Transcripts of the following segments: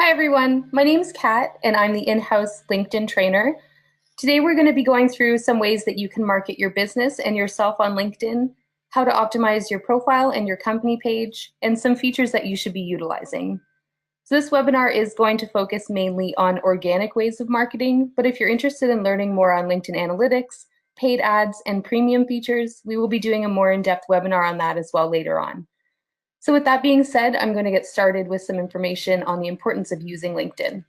Hi everyone, my name is Kat and I'm the in-house LinkedIn trainer. Today we're going to be going through some ways that you can market your business and yourself on LinkedIn, how to optimize your profile and your company page, and some features that you should be utilizing. So this webinar is going to focus mainly on organic ways of marketing, but if you're interested in learning more on LinkedIn Analytics, paid ads, and premium features, we will be doing a more in-depth webinar on that as well later on. So with that being said, I'm going to get started with some information on the importance of using LinkedIn.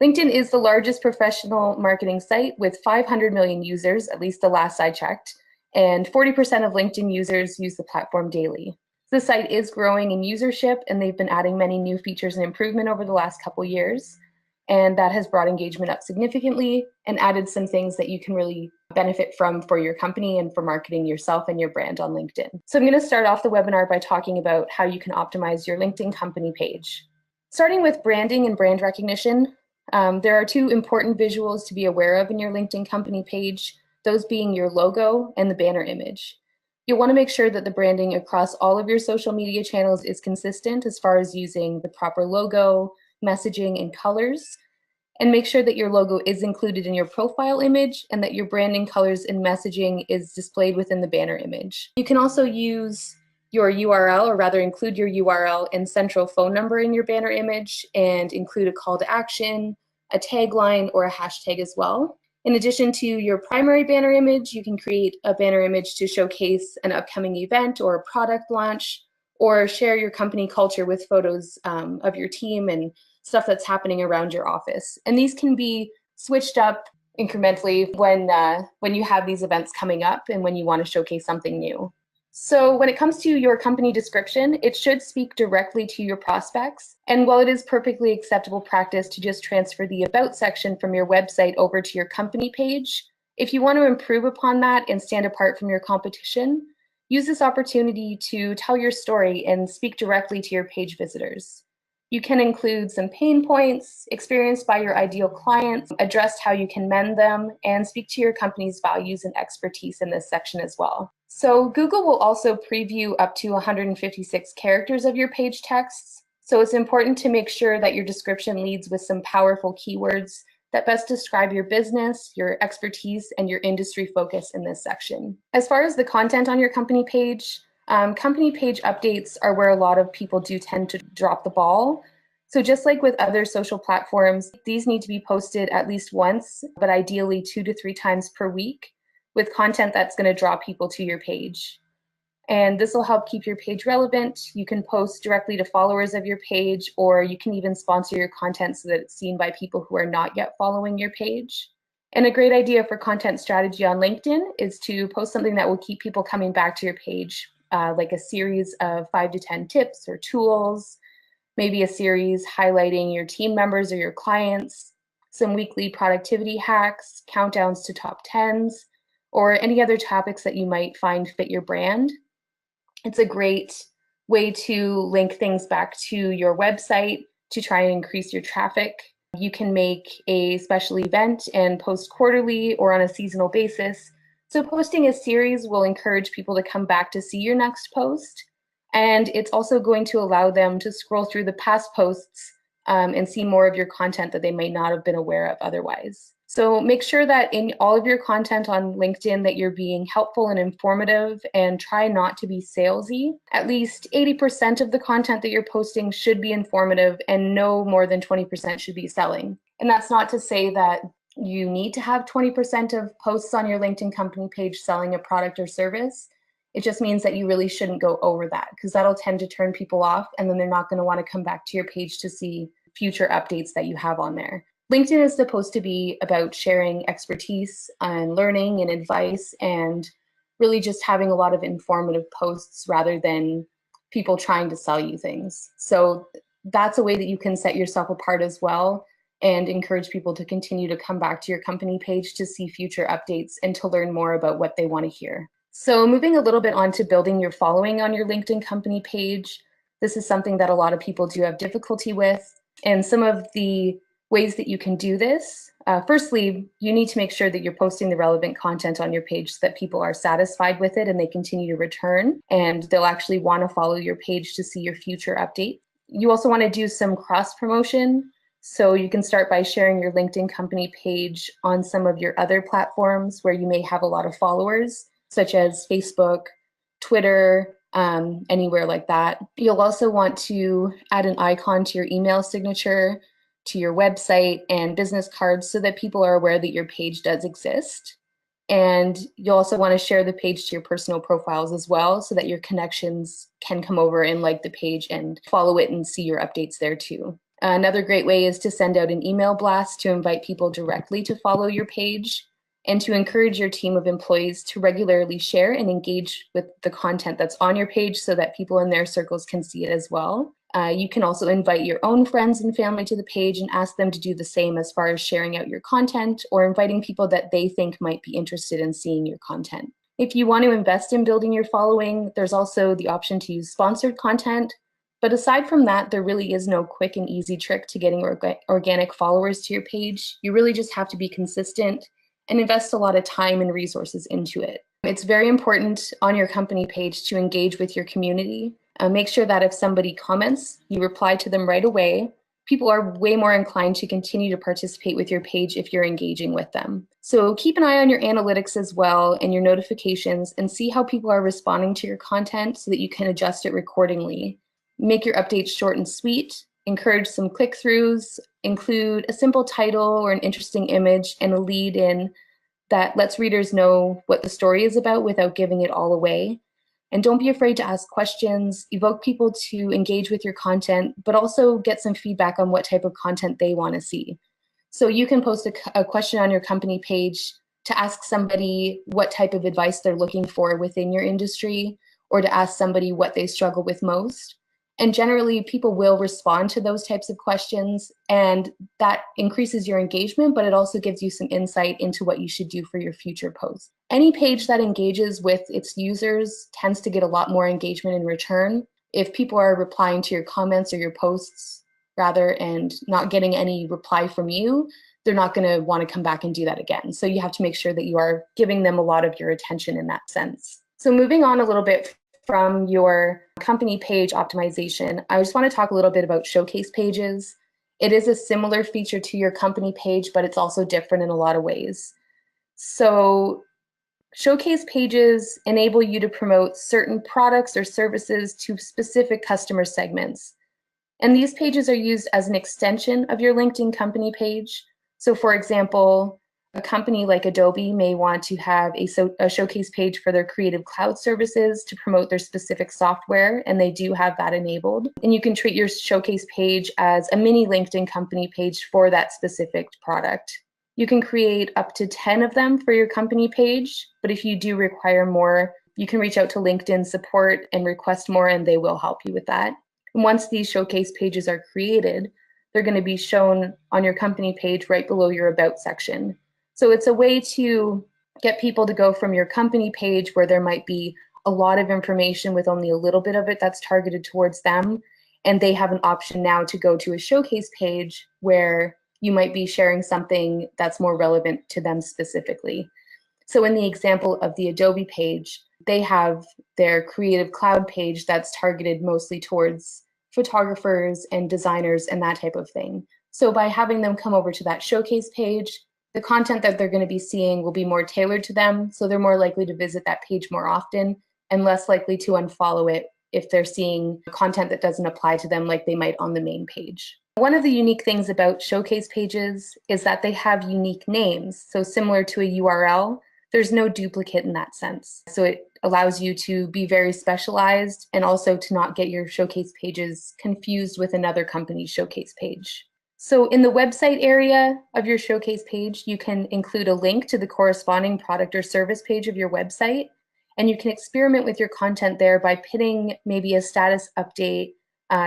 LinkedIn is the largest professional marketing site with 500 million users, at least the last I checked, and 40% of LinkedIn users use the platform daily. The site is growing in usership, and they've been adding many new features and improvement over the last couple years, and that has brought engagement up significantly and added some things that you can really benefit from for your company and for marketing yourself and your brand on LinkedIn. So I'm going to start off the webinar by talking about how you can optimize your LinkedIn company page. Starting with branding and brand recognition, there are two important visuals to be aware of in your LinkedIn company page, those being your logo and the banner image. You'll want to make sure that the branding across all of your social media channels is consistent as far as using the proper logo, messaging, and colors, and make sure that your logo is included in your profile image and that your branding colors and messaging is displayed within the banner image. You can also use your URL, or rather include your URL and central phone number in your banner image and include a call to action, a tagline, or a hashtag as well. In addition to your primary banner image, you can create a banner image to showcase an upcoming event or a product launch, or share your company culture with photos of your team and stuff that's happening around your office. And these can be switched up incrementally when you have these events coming up and when you want to showcase something new. So when it comes to your company description, it should speak directly to your prospects. And while it is perfectly acceptable practice to just transfer the About section from your website over to your company page, if you want to improve upon that and stand apart from your competition, use this opportunity to tell your story and speak directly to your page visitors. You can include some pain points experienced by your ideal clients, address how you can mend them, and speak to your company's values and expertise in this section as well. So Google will also preview up to 156 characters of your page texts. So it's important to make sure that your description leads with some powerful keywords that best describe your business, your expertise, and your industry focus in this section. As far as the content on your company page updates are where a lot of people do tend to drop the ball. So just like with other social platforms, these need to be posted at least once, but ideally 2 to 3 times per week, with content that's going to draw people to your page. And this will help keep your page relevant. You can post directly to followers of your page, or you can even sponsor your content so that it's seen by people who are not yet following your page. And a great idea for content strategy on LinkedIn is to post something that will keep people coming back to your page, like a series of 5 to 10 tips or tools, maybe a series highlighting your team members or your clients, some weekly productivity hacks, countdowns to top 10s, or any other topics that you might find fit your brand. It's a great way to link things back to your website to try and increase your traffic. You can make a special event and post quarterly or on a seasonal basis. So posting a series will encourage people to come back to see your next post. And it's also going to allow them to scroll through the past posts and see more of your content that they might not have been aware of otherwise. So make sure that in all of your content on LinkedIn that you're being helpful and informative, and try not to be salesy. At least 80% of the content that you're posting should be informative, and no more than 20% should be selling. And that's not to say that you need to have 20% of posts on your LinkedIn company page selling a product or service. It just means that you really shouldn't go over that, because that'll tend to turn people off, and then they're not going to want to come back to your page to see future updates that you have on there. LinkedIn is supposed to be about sharing expertise and learning and advice, and really just having a lot of informative posts rather than people trying to sell you things. So that's a way that you can set yourself apart as well and encourage people to continue to come back to your company page to see future updates and to learn more about what they want to hear. So moving a little bit on to building your following on your LinkedIn company page, this is something that a lot of people do have difficulty with. And some of the ways that you can do this, firstly, you need to make sure that you're posting the relevant content on your page so that people are satisfied with it and they continue to return, and they'll actually want to follow your page to see your future update. You also want to do some cross promotion. So you can start by sharing your LinkedIn company page on some of your other platforms where you may have a lot of followers, such as Facebook, Twitter, anywhere like that. You'll also want to add an icon to your email signature, to your website, and business cards so that people are aware that your page does exist. And you'll also want to share the page to your personal profiles as well so that your connections can come over and like the page and follow it and see your updates there too. Another great way is to send out an email blast to invite people directly to follow your page and to encourage your team of employees to regularly share and engage with the content that's on your page so that people in their circles can see it as well. You can also invite your own friends and family to the page and ask them to do the same as far as sharing out your content or inviting people that they think might be interested in seeing your content. If you want to invest in building your following, there's also the option to use sponsored content. But aside from that, there really is no quick and easy trick to getting organic followers to your page. You really just have to be consistent and invest a lot of time and resources into it. It's very important on your company page to engage with your community. Make sure that if somebody comments, you reply to them right away. People are way more inclined to continue to participate with your page if you're engaging with them. So keep an eye on your analytics as well and your notifications and see how people are responding to your content so that you can adjust it accordingly. Make your updates short and sweet, encourage some click-throughs, include a simple title or an interesting image and a lead in that lets readers know what the story is about without giving it all away. And don't be afraid to ask questions, evoke people to engage with your content, but also get some feedback on what type of content they want to see. So you can post a question on your company page to ask somebody what type of advice they're looking for within your industry, or to ask somebody what they struggle with most. And generally, people will respond to those types of questions, and that increases your engagement, but it also gives you some insight into what you should do for your future posts. Any page that engages with its users tends to get a lot more engagement in return. If people are replying to your comments or your posts rather and not getting any reply from you, they're not going to want to come back and do that again. So you have to make sure that you are giving them a lot of your attention in that sense. So moving on a little bit from your company page optimization, I just want to talk a little bit about showcase pages. It is a similar feature to your company page, but it's also different in a lot of ways. So showcase pages enable you to promote certain products or services to specific customer segments. And these pages are used as an extension of your LinkedIn company page. So for example, a company like Adobe may want to have a showcase page for their Creative Cloud services to promote their specific software, and they do have that enabled. And you can treat your showcase page as a mini LinkedIn company page for that specific product. You can create up to 10 of them for your company page, but if you do require more, you can reach out to LinkedIn support and request more, and they will help you with that. And once these showcase pages are created, they're going to be shown on your company page right below your About section. So it's a way to get people to go from your company page where there might be a lot of information with only a little bit of it that's targeted towards them, and they have an option now to go to a showcase page where you might be sharing something that's more relevant to them specifically. So in the example of the Adobe page, they have their Creative Cloud page that's targeted mostly towards photographers and designers and that type of thing. So by having them come over to that showcase page, the content that they're going to be seeing will be more tailored to them, so they're more likely to visit that page more often and less likely to unfollow it if they're seeing content that doesn't apply to them like they might on the main page. One of the unique things about showcase pages is that they have unique names. So similar to a URL, there's no duplicate in that sense. So it allows you to be very specialized and also to not get your showcase pages confused with another company's showcase page. So in the website area of your showcase page, you can include a link to the corresponding product or service page of your website, and you can experiment with your content there by pinning maybe a status update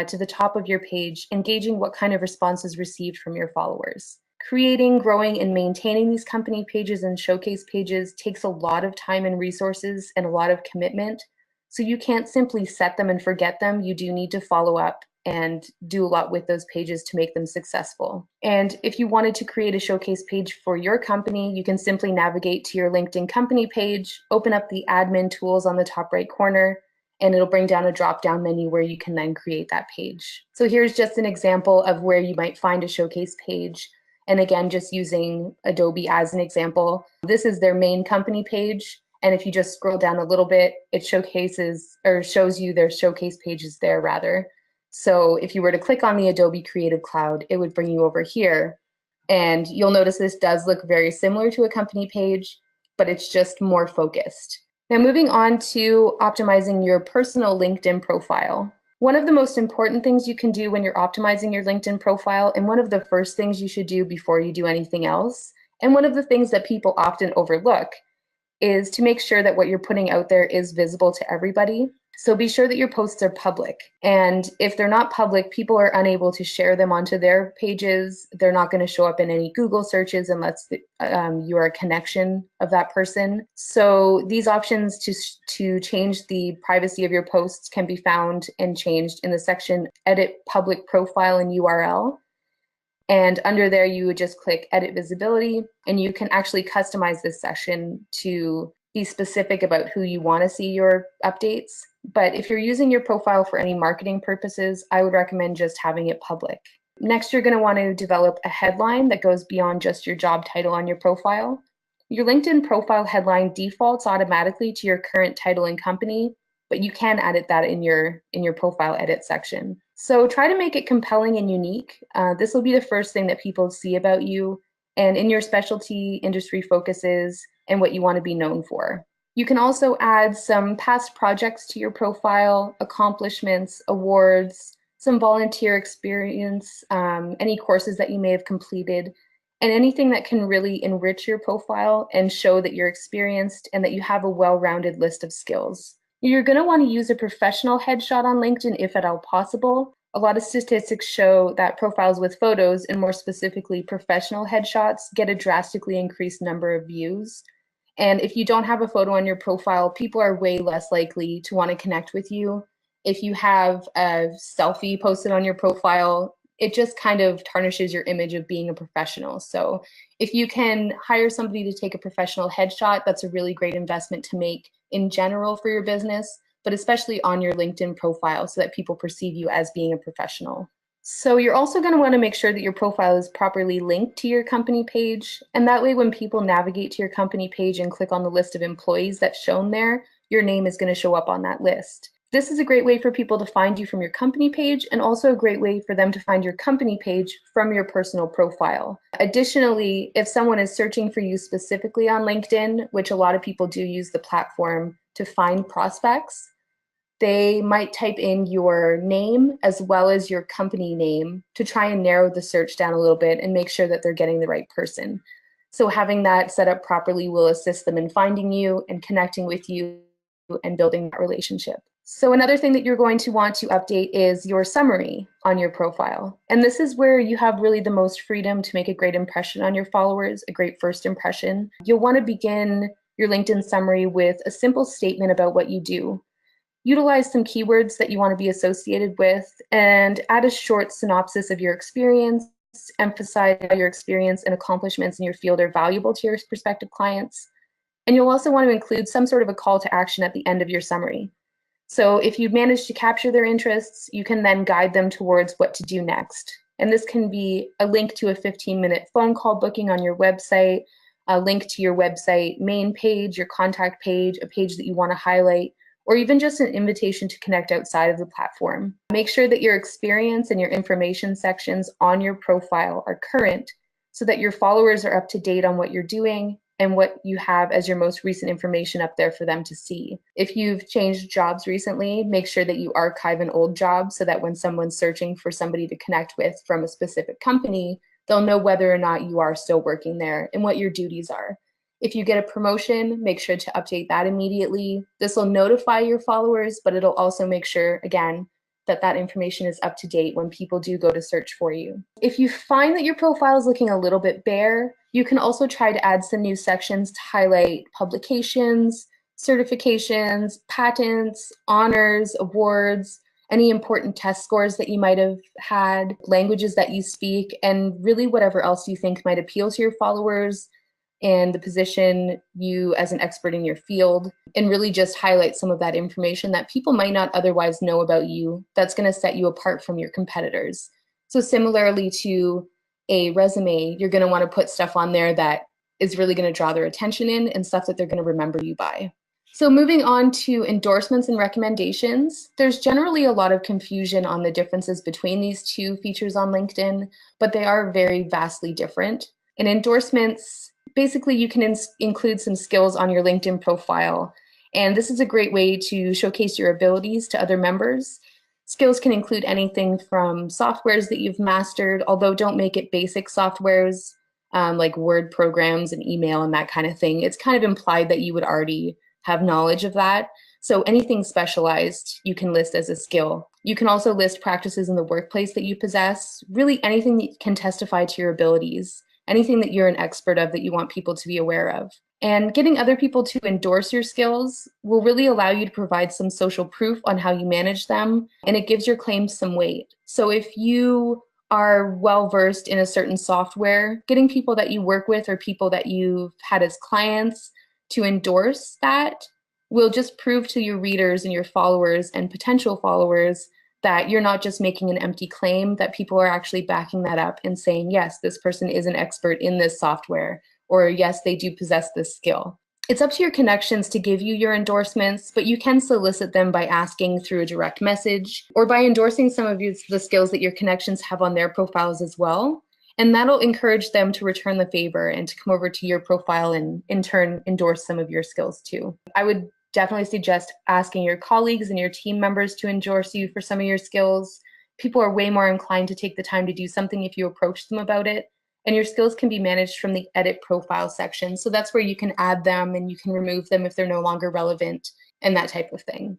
to the top of your page, engaging what kind of response is received from your followers. Creating, growing, and maintaining these company pages and showcase pages takes a lot of time and resources and a lot of commitment. So you can't simply set them and forget them. You do need to follow up and do a lot with those pages to make them successful. And if you wanted to create a showcase page for your company, you can simply navigate to your LinkedIn company page, open up the admin tools on the top right corner, and it'll bring down a drop-down menu where you can then create that page. So here's just an example of where you might find a showcase page. And again, just using Adobe as an example, this is their main company page. And if you just scroll down a little bit, it showcases or shows you their showcase pages there rather. So if you were to click on the Adobe Creative Cloud, it would bring you over here. And you'll notice this does look very similar to a company page, but it's just more focused. Now moving on to optimizing your personal LinkedIn profile. One of the most important things you can do when you're optimizing your LinkedIn profile, and one of the first things you should do before you do anything else, and one of the things that people often overlook, is to make sure that what you're putting out there is visible to everybody. So be sure that your posts are public. And if they're not public, people are unable to share them onto their pages. They're not going to show up in any Google searches unless you are a connection of that person. So these options to change the privacy of your posts can be found and changed in the section Edit Public Profile and URL. And under there, you would just click Edit Visibility, and you can actually customize this section to be specific about who you want to see your updates. But if you're using your profile for any marketing purposes, I would recommend just having it public. Next, you're going to want to develop a headline that goes beyond just your job title on your profile. Your LinkedIn profile headline defaults automatically to your current title and company, but you can edit that in your profile edit section. So try to make it compelling and unique. This will be the first thing that people see about you and in your specialty industry focuses and what you want to be known for. You can also add some past projects to your profile, accomplishments, awards, some volunteer experience, any courses that you may have completed, and anything that can really enrich your profile and show that you're experienced and that you have a well-rounded list of skills. You're going to want to use a professional headshot on LinkedIn if at all possible. A lot of statistics show that profiles with photos, and more specifically professional headshots, get a drastically increased number of views. And if you don't have a photo on your profile, people are way less likely to want to connect with you. If you have a selfie posted on your profile, it just kind of tarnishes your image of being a professional. So if you can hire somebody to take a professional headshot, that's a really great investment to make in general for your business, but especially on your LinkedIn profile so that people perceive you as being a professional. So you're also going to want to make sure that your profile is properly linked to your company page. And that way, when people navigate to your company page and click on the list of employees that's shown there, your name is going to show up on that list. This is a great way for people to find you from your company page, and also a great way for them to find your company page from your personal profile. Additionally, if someone is searching for you specifically on LinkedIn, which a lot of people do use the platform to find prospects, they might type in your name as well as your company name to try and narrow the search down a little bit and make sure that they're getting the right person. So having that set up properly will assist them in finding you and connecting with you and building that relationship. So another thing that you're going to want to update is your summary on your profile. And this is where you have really the most freedom to make a great impression on your followers, a great first impression. You'll want to begin your LinkedIn summary with a simple statement about what you do. Utilize some keywords that you want to be associated with, and add a short synopsis of your experience. Emphasize how your experience and accomplishments in your field are valuable to your prospective clients. And you'll also want to include some sort of a call to action at the end of your summary. So if you've managed to capture their interests, you can then guide them towards what to do next. And this can be a link to a 15-minute phone call booking on your website, a link to your website main page, your contact page, a page that you want to highlight, or even just an invitation to connect outside of the platform. Make sure that your experience and your information sections on your profile are current so that your followers are up to date on what you're doing and what you have as your most recent information up there for them to see. If you've changed jobs recently, make sure that you archive an old job so that when someone's searching for somebody to connect with from a specific company, they'll know whether or not you are still working there and what your duties are. If you get a promotion, make sure to update that immediately. This will notify your followers, but it'll also make sure, again, that that information is up to date when people do go to search for you. If you find that your profile is looking a little bit bare, you can also try to add some new sections to highlight publications, certifications, patents, honors, awards, any important test scores that you might have had, languages that you speak, and really whatever else you think might appeal to your followers. and the position you as an expert in your field, and really just highlight some of that information that people might not otherwise know about you that's going to set you apart from your competitors. So similarly to a resume, you're going to want to put stuff on there that is really going to draw their attention in and stuff that they're going to remember you by. So moving on to endorsements and recommendations, there's generally a lot of confusion on the differences between these two features on LinkedIn, but they are very vastly different. In endorsements, basically you can include some skills on your LinkedIn profile, and this is a great way to showcase your abilities to other members. Skills can include anything from softwares that you've mastered, although don't make it basic softwares like Word programs and email and that kind of thing. It's kind of implied that you would already have knowledge of that. So anything specialized you can list as a skill. You can also list practices in the workplace that you possess, really anything that can testify to your abilities, anything that you're an expert of that you want people to be aware of. And getting other people to endorse your skills will really allow you to provide some social proof on how you manage them, and it gives your claims some weight. So if you are well versed in a certain software, getting people that you work with or people that you've had as clients to endorse that will just prove to your readers and your followers and potential followers that you're not just making an empty claim, that people are actually backing that up and saying, yes, this person is an expert in this software, or yes, they do possess this skill. It's up to your connections to give you your endorsements, but you can solicit them by asking through a direct message or by endorsing some of the skills that your connections have on their profiles as well. And that'll encourage them to return the favor and to come over to your profile and in turn endorse some of your skills too. I would definitely suggest asking your colleagues and your team members to endorse you for some of your skills. People are way more inclined to take the time to do something if you approach them about it. And your skills can be managed from the edit profile section. So that's where you can add them and you can remove them if they're no longer relevant and that type of thing.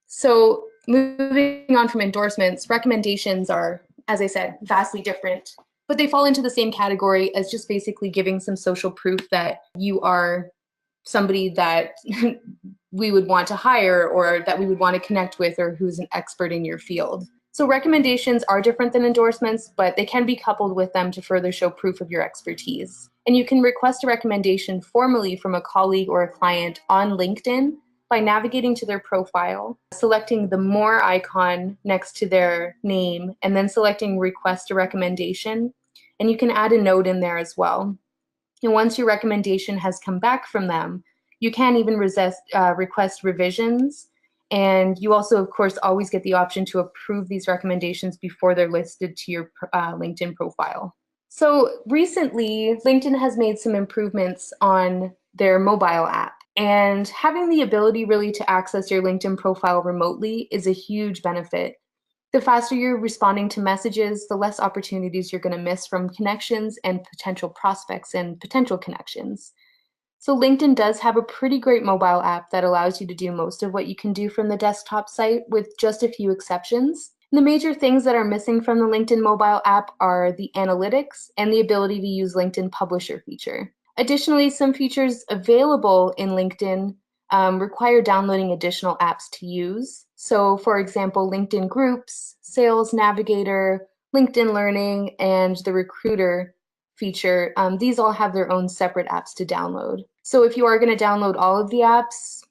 So moving on from endorsements, recommendations are, as I said, vastly different, but they fall into the same category as just basically giving some social proof that you are somebody that we would want to hire or that we would want to connect with or who's an expert in your field. So recommendations are different than endorsements, but they can be coupled with them to further show proof of your expertise. And you can request a recommendation formally from a colleague or a client on LinkedIn by navigating to their profile, selecting the More icon next to their name, and then selecting Request a Recommendation. And you can add a note in there as well. And once your recommendation has come back from them, you can even request revisions. And you also, of course, always get the option to approve these recommendations before they're listed to your LinkedIn profile. So recently, LinkedIn has made some improvements on their mobile app. And having the ability really to access your LinkedIn profile remotely is a huge benefit. The faster you're responding to messages, the less opportunities you're going to miss from connections and potential prospects and potential connections. So LinkedIn does have a pretty great mobile app that allows you to do most of what you can do from the desktop site with just a few exceptions. And the major things that are missing from the LinkedIn mobile app are the analytics and the ability to use LinkedIn Publisher feature. Additionally, some features available in LinkedIn require downloading additional apps to use. So for example, LinkedIn Groups, Sales Navigator, LinkedIn Learning, and the Recruiter feature, these all have their own separate apps to download. So if you are going to download all of the apps,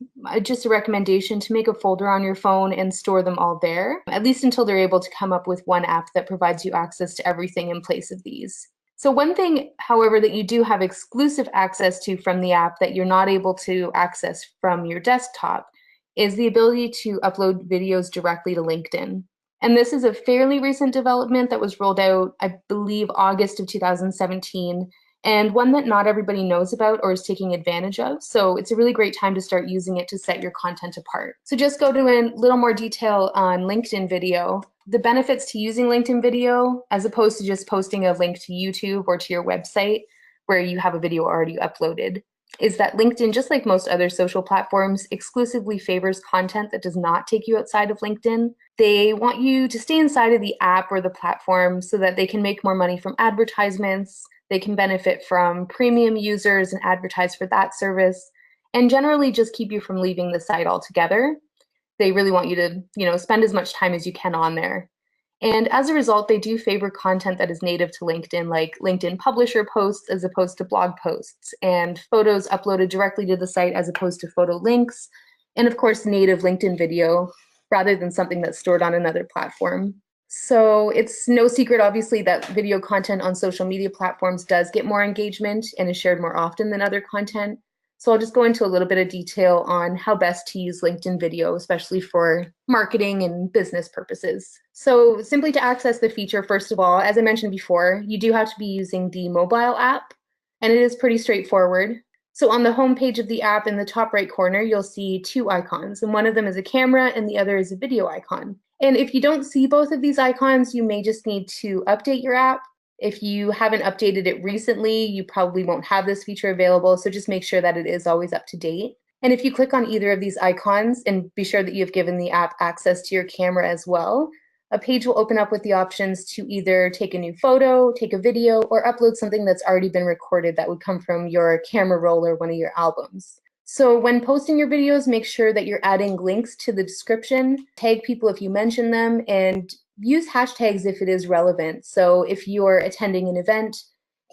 just a recommendation to make a folder on your phone and store them all there, at least until they're able to come up with one app that provides you access to everything in place of these. So one thing, however, that you do have exclusive access to from the app that you're not able to access from your desktop is the ability to upload videos directly to LinkedIn. And this is a fairly recent development that was rolled out, I believe, August of 2017, and one that not everybody knows about or is taking advantage of. So it's a really great time to start using it to set your content apart. So just go to a little more detail on LinkedIn video. The benefits to using LinkedIn video, as opposed to just posting a link to YouTube or to your website where you have a video already uploaded, is that LinkedIn, just like most other social platforms, exclusively favors content that does not take you outside of LinkedIn. They want you to stay inside of the app or the platform so that they can make more money from advertisements, they can benefit from premium users and advertise for that service, and generally just keep you from leaving the site altogether. They really want you to, spend as much time as you can on there. And as a result, they do favor content that is native to LinkedIn, like LinkedIn publisher posts as opposed to blog posts, and photos uploaded directly to the site as opposed to photo links, and of course, native LinkedIn video rather than something that's stored on another platform. So it's no secret, obviously, that video content on social media platforms does get more engagement and is shared more often than other content. So I'll just go into a little bit of detail on how best to use LinkedIn video, especially for marketing and business purposes. So simply to access the feature, first of all, as I mentioned before, you do have to be using the mobile app, and it is pretty straightforward. So on the home page of the app in the top right corner, you'll see two icons, and one of them is a camera and the other is a video icon. And if you don't see both of these icons, you may just need to update your app. If you haven't updated it recently, you probably won't have this feature available, so just make sure that it is always up to date. And if you click on either of these icons and be sure that you've given the app access to your camera as well, a page will open up with the options to either take a new photo, take a video, or upload something that's already been recorded that would come from your camera roll or one of your albums. So when posting your videos, make sure that you're adding links to the description, tag people if you mention them, and use hashtags if it is relevant. So if you're attending an event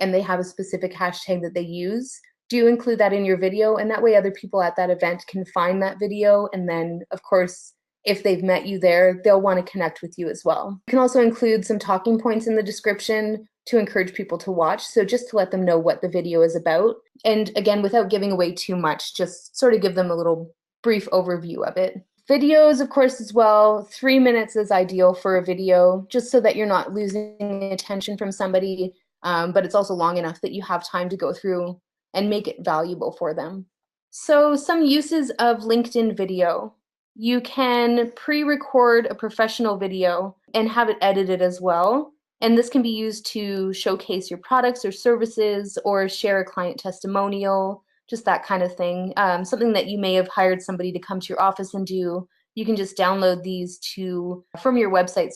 and they have a specific hashtag that they use, do include that in your video, and that way other people at that event can find that video. And then, of course, if they've met you there, they'll want to connect with you as well. You can also include some talking points in the description to encourage people to watch. So just to let them know what the video is about. And again, without giving away too much, just sort of give them a little brief overview of it. Videos, of course, as well. 3 minutes is ideal for a video, just so that you're not losing attention from somebody, but it's also long enough that you have time to go through and make it valuable for them. So some uses of LinkedIn video. You can pre-record a professional video and have it edited as well. And this can be used to showcase your products or services or share a client testimonial, just that kind of thing. Something that you may have hired somebody to come to your office and do. You can just download these from your website,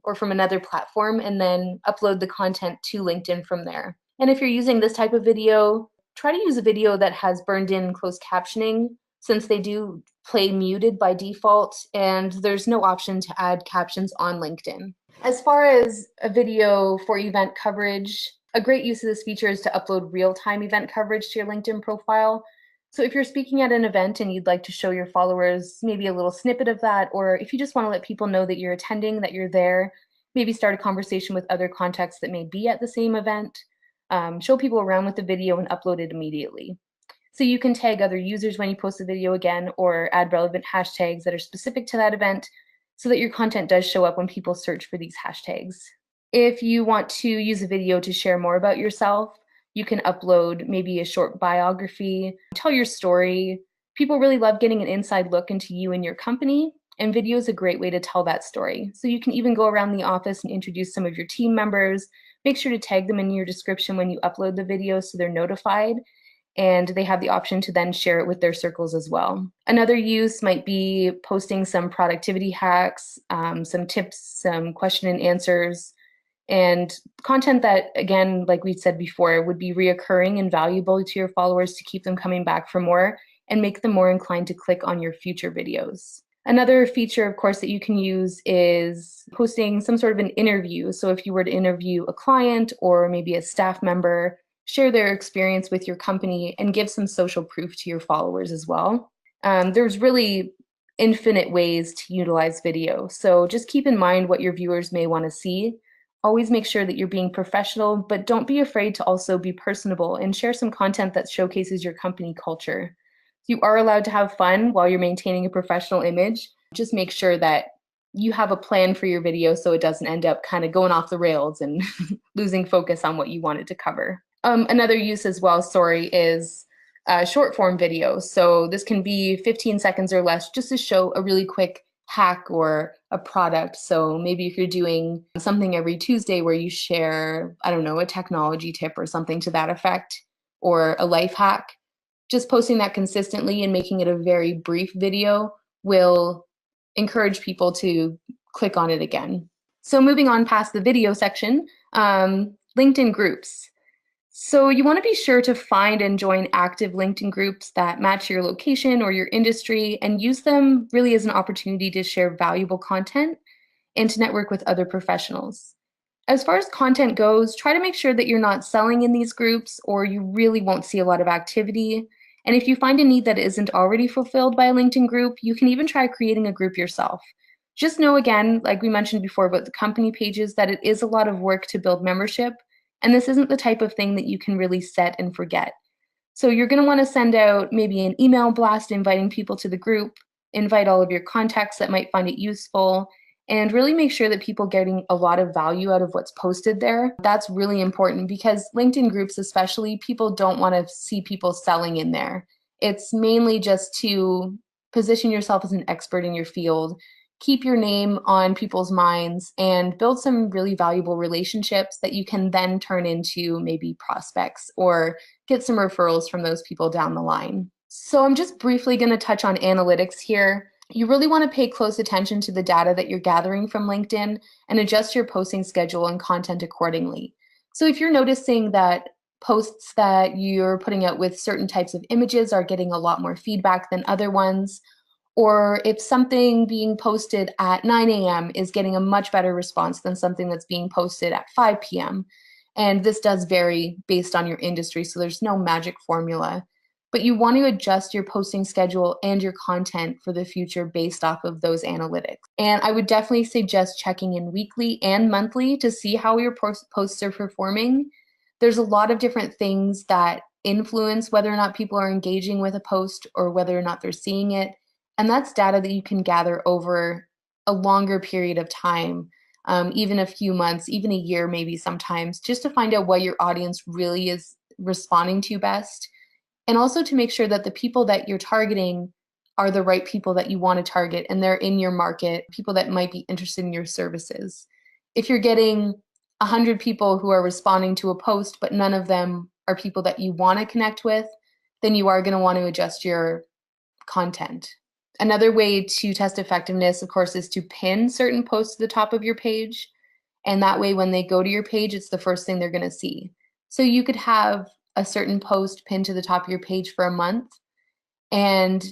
or from another platform, and then upload the content to LinkedIn from there. And if you're using this type of video, try to use a video that has burned in closed captioning, since they do play muted by default, and there's no option to add captions on LinkedIn. As far as a video for event coverage, a great use of this feature is to upload real-time event coverage to your LinkedIn profile. So if you're speaking at an event and you'd like to show your followers maybe a little snippet of that, or if you just want to let people know that you're attending, that you're there, maybe start a conversation with other contacts that may be at the same event, show people around with the video and upload it immediately. So you can tag other users when you post the video again, or add relevant hashtags that are specific to that event so that your content does show up when people search for these hashtags. If you want to use a video to share more about yourself, you can upload maybe a short biography, tell your story. People really love getting an inside look into you and your company, and video is a great way to tell that story. So you can even go around the office and introduce some of your team members. Make sure to tag them in your description when you upload the video so they're notified, and they have the option to then share it with their circles as well. Another use might be posting some productivity hacks, some tips, some question and answers, and content that, again, like we said before, would be reoccurring and valuable to your followers to keep them coming back for more and make them more inclined to click on your future videos. Another feature, of course, that you can use is posting some sort of an interview. So if you were to interview a client or maybe a staff member, share their experience with your company and give some social proof to your followers as well. There's really infinite ways to utilize video. So just keep in mind what your viewers may want to see. Always make sure that you're being professional, but don't be afraid to also be personable and share some content that showcases your company culture. You are allowed to have fun while you're maintaining a professional image. Just make sure that you have a plan for your video so it doesn't end up kind of going off the rails and losing focus on what you wanted to cover. Another use as well, is short form video. So this can be 15 seconds or less just to show a really quick hack or a product. So maybe if you're doing something every Tuesday where you share, I don't know, a technology tip or something to that effect, or a life hack, just posting that consistently and making it a very brief video will encourage people to click on it again. So moving on past the video section, LinkedIn groups. So you want to be sure to find and join active LinkedIn groups that match your location or your industry, and use them really as an opportunity to share valuable content and to network with other professionals. As far as content goes, try to make sure that you're not selling in these groups or you really won't see a lot of activity. And if you find a need that isn't already fulfilled by a LinkedIn group, you can even try creating a group yourself. Just know again, like we mentioned before about the company pages, that it is a lot of work to build membership, and this isn't the type of thing that you can really set and forget. So you're going to want to send out maybe an email blast inviting people to the group, invite all of your contacts that might find it useful, and really make sure that people are getting a lot of value out of what's posted there. That's really important because LinkedIn groups especially, people don't want to see people selling in there. It's mainly just to position yourself as an expert in your field, keep your name on people's minds, and build some really valuable relationships that you can then turn into maybe prospects or get some referrals from those people down the line. So I'm just briefly going to touch on analytics here. You really want to pay close attention to the data that you're gathering from LinkedIn and adjust your posting schedule and content accordingly. So if you're noticing that posts that you're putting out with certain types of images are getting a lot more feedback than other ones, or if something being posted at 9 a.m. is getting a much better response than something that's being posted at 5 p.m. And this does vary based on your industry, so there's no magic formula. But you want to adjust your posting schedule and your content for the future based off of those analytics. And I would definitely suggest checking in weekly and monthly to see how your posts are performing. There's a lot of different things that influence whether or not people are engaging with a post or whether or not they're seeing it. And that's data that you can gather over a longer period of time, even a few months, even a year maybe sometimes, just to find out what your audience really is responding to best. And also to make sure that the people that you're targeting are the right people that you want to target and they're in your market, people that might be interested in your services. If you're getting 100 people who are responding to a post, but none of them are people that you want to connect with, then you are going to want to adjust your content. Another way to test effectiveness, of course, is to pin certain posts to the top of your page. And that way, when they go to your page, it's the first thing they're going to see. So you could have a certain post pinned to the top of your page for a month and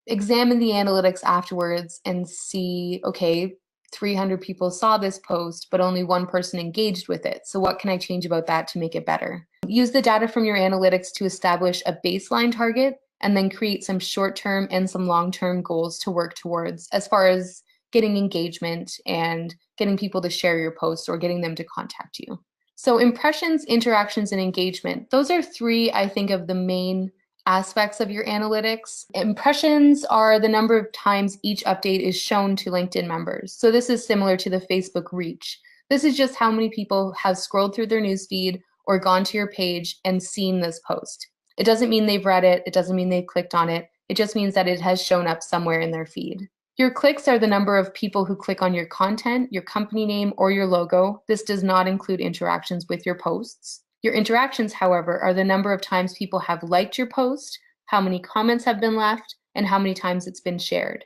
examine the analytics afterwards and see, okay, 300 people saw this post, but only one person engaged with it. So what can I change about that to make it better? Use the data from your analytics to establish a baseline target and then create some short-term and some long-term goals to work towards as far as getting engagement and getting people to share your posts or getting them to contact you. So impressions, interactions, and engagement. Those are three, I think, of the main aspects of your analytics. Impressions are the number of times each update is shown to LinkedIn members. So this is similar to the Facebook reach. This is just how many people have scrolled through their newsfeed or gone to your page and seen this post. It doesn't mean they've read it. It doesn't mean they've clicked on it. It just means that it has shown up somewhere in their feed. Your clicks are the number of people who click on your content, your company name, or your logo. This does not include interactions with your posts. Your interactions, however, are the number of times people have liked your post, how many comments have been left, and how many times it's been shared.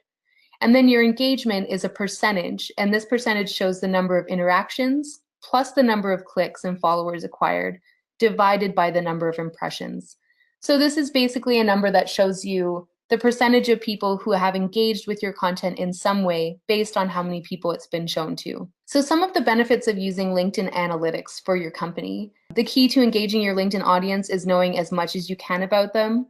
And then your engagement is a percentage, and this percentage shows the number of interactions plus the number of clicks and followers acquired divided by the number of impressions. So this is basically a number that shows you the percentage of people who have engaged with your content in some way based on how many people it's been shown to. So some of the benefits of using LinkedIn Analytics for your company. The key to engaging your LinkedIn audience is knowing as much as you can about them.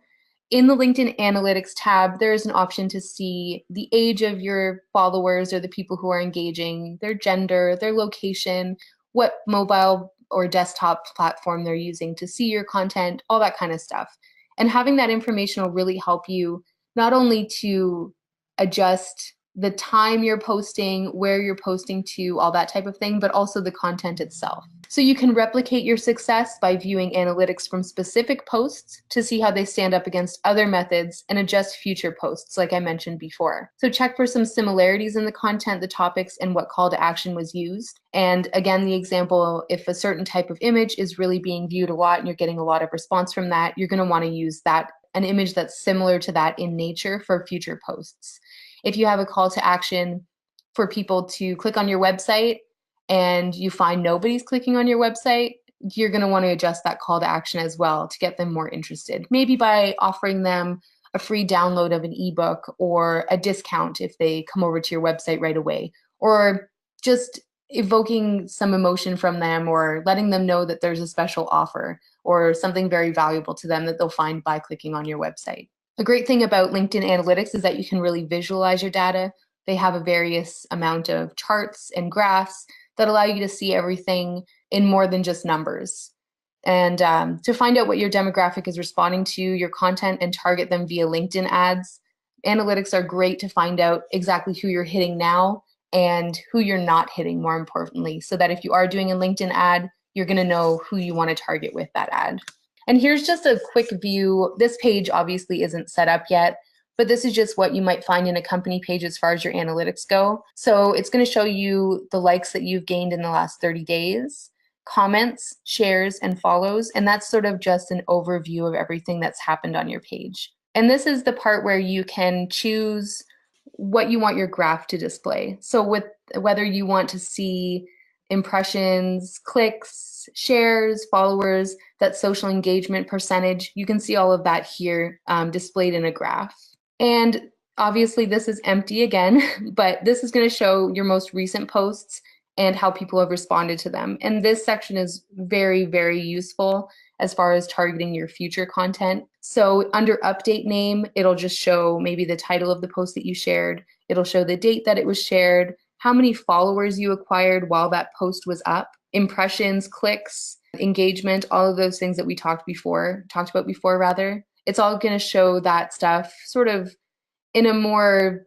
In the LinkedIn Analytics tab, there is an option to see the age of your followers or the people who are engaging, their gender, their location, what mobile or desktop platform they're using to see your content, all that kind of stuff. And having that information will really help you not only to adjust the time you're posting, where you're posting to, all that type of thing, but also the content itself. So you can replicate your success by viewing analytics from specific posts to see how they stand up against other methods and adjust future posts, like I mentioned before. So check for some similarities in the content, the topics, and what call to action was used. And again, the example, if a certain type of image is really being viewed a lot and you're getting a lot of response from that, you're going to want to use that, an image that's similar to that in nature for future posts. If you have a call to action for people to click on your website and you find nobody's clicking on your website, you're going to want to adjust that call to action as well to get them more interested. Maybe by offering them a free download of an ebook or a discount if they come over to your website right away, or just evoking some emotion from them or letting them know that there's a special offer or something very valuable to them that they'll find by clicking on your website. A great thing about LinkedIn Analytics is that you can really visualize your data. They have a various amount of charts and graphs that allow you to see everything in more than just numbers. And to find out what your demographic is responding to, your content, and target them via LinkedIn ads, analytics are great to find out exactly who you're hitting now and who you're not hitting, more importantly, so that if you are doing a LinkedIn ad, you're going to know who you want to target with that ad. And here's just a quick view. This page obviously isn't set up yet, but this is just what you might find in a company page as far as your analytics go. So it's going to show you the likes that you've gained in the last 30 days, comments, shares, and follows. And that's sort of just an overview of everything that's happened on your page. And this is the part where you can choose what you want your graph to display. So with whether you want to see impressions, clicks, shares, followers, that social engagement percentage, you can see all of that here displayed in a graph. And obviously this is empty again, but this is going to show your most recent posts and how people have responded to them. And this section is very, very useful as far as targeting your future content. So under update name, it'll just show maybe the title of the post that you shared. It'll show the date that it was shared, how many followers you acquired while that post was up, impressions, clicks, engagement, all of those things that we talked about before. It's all going to show that stuff sort of in a more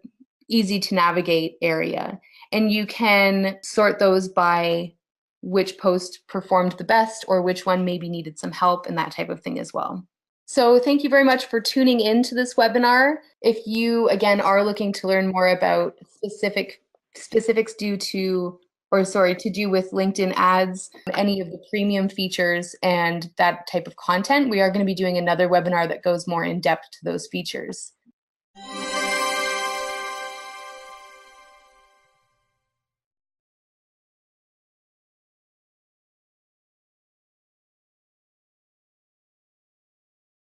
easy to navigate area. And you can sort those by which post performed the best or which one maybe needed some help and that type of thing as well. So thank you very much for tuning in to this webinar. If you, again, are looking to learn more about specifics to do with LinkedIn ads, any of the premium features and that type of content, we are going to be doing another webinar that goes more in depth to those features.